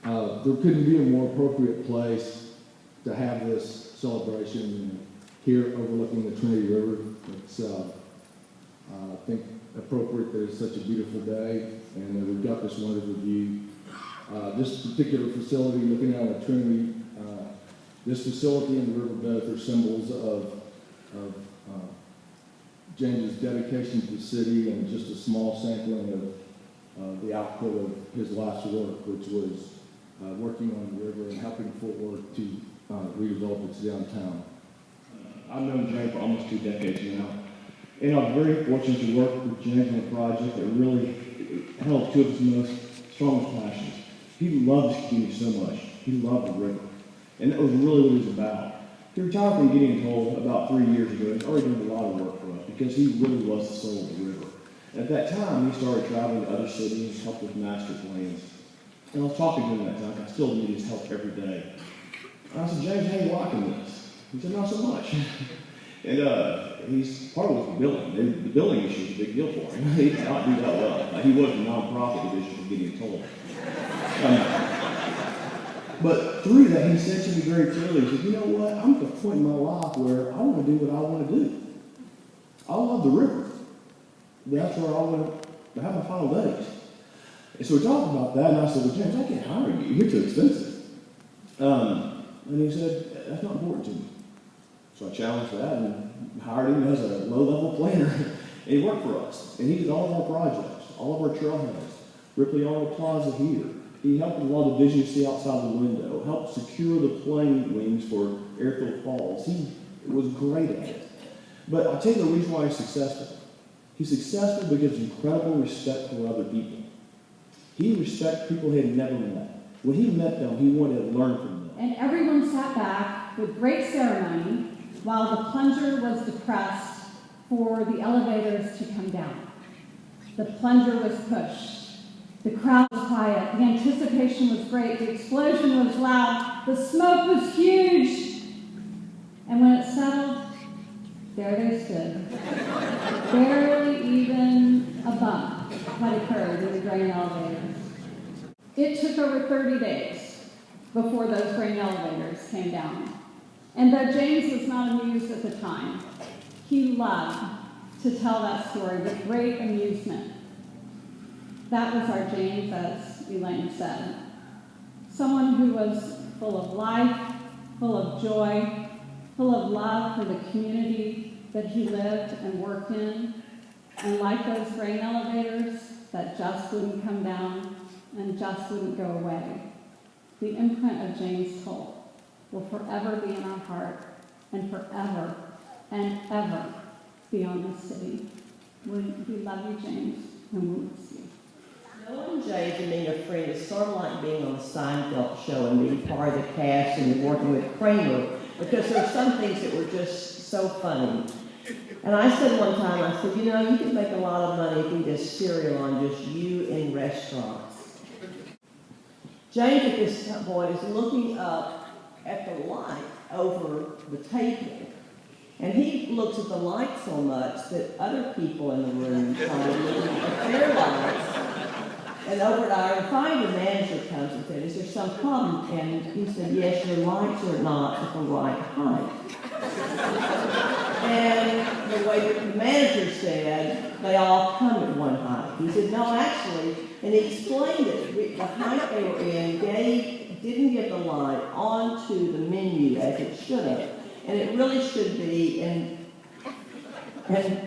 There couldn't be a more appropriate place to have this celebration here overlooking the Trinity River. It's, I think, appropriate that it's such a beautiful day, and we've got this wonderful view. This particular facility, looking out at Trinity, this facility and the river both are symbols of James's dedication to the city, and just a small sampling of the output of his life's work, which was working on the river and helping Fort Worth to redevelop its downtown. I've known James for almost 2 decades now, and I'm very fortunate to work with James on a project that really held 2 of his most strongest passions. He loved this community so much. He loved the river, and that was really what he was about. He retired from Gideon Toal about 3 years ago. He's already done a lot of work for us because he really was the soul of the river. And at that time, he started traveling to other cities, helped with master plans. And I was talking to him that time. I still need his help every day. And I said, James, how are you liking this? He said, not so much. And he's part of the billing. The billing issue is a big deal for him. He did not do that well. He was the nonprofit division of Gideon Toal. But through that, he said to me very clearly, he said, you know what, I'm at the point in my life where I want to do what I want to do. I love the river. That's where I want to have my final days. And so we talked about that, and I said, well, James, I can't hire you. You're too expensive. And he said, that's not important to me. So I challenged that and hired him as a low-level planner. And he worked for us. And he did all of our projects, all of our trailheads, Ripley Arnold Plaza here. He helped with a lot of vision you see outside the window, helped secure the plane wings for Airfield Falls. He was great at it. But I'll tell you the reason why he's successful. He's successful because of incredible respect for other people. He respected people he had never met. When he met them, he wanted to learn from them. And everyone sat back with great ceremony while the plunger was depressed for the elevators to come down. The plunger was pushed. The crowd was quiet. The anticipation was great. The explosion was loud. The smoke was huge. And when it settled, there they stood. Barely even a bump had occurred in the grain elevators. It took over 30 days before those grain elevators came down. And though James was not amused at the time, he loved to tell that story with great amusement. That was our James, as Elaine said. Someone who was full of life, full of joy, full of love for the community that he lived and worked in. And like those grain elevators that just wouldn't come down and just wouldn't go away, the imprint of James Toal will forever be in our heart and forever and ever be on this city. We love you, James, and we miss you. Knowing James and being a friend is sort of like being on the Seinfeld show and being part of the cast and working with Kramer, because there are some things that were just so funny. And I said one time, I said, you know, you could make a lot of money if you did cereal on just you in restaurants. James at this point is looking up at the light over the table. And he looks at the light so much that other people in the room try to look at their lights. And over at our finder manager comes and said, is there some problem? And he said, yes, your lights are not at the right height. And the way that the manager said, they all come at one height. He said, no, actually, and he explained it. The height they were in didn't get the light onto the menu as it should have. And it really should be, and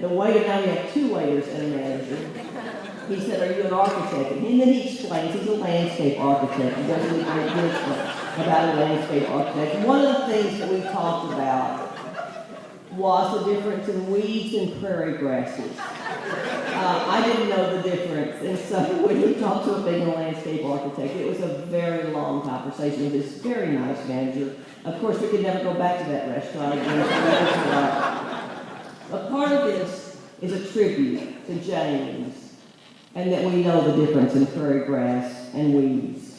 the waiter, now we have 2 waiters and a manager. He said, are you an architect? And then he explains he's a landscape architect. He doesn't really know about a landscape architect. One of the things that we talked about was the difference in weeds and prairie grasses. I didn't know the difference. And so when we talked to a big landscape architect, it was a very long conversation with this very nice manager. Of course, we could never go back to that restaurant again. But part of this is a tribute to James, and that we know the difference in prairie grass and weeds.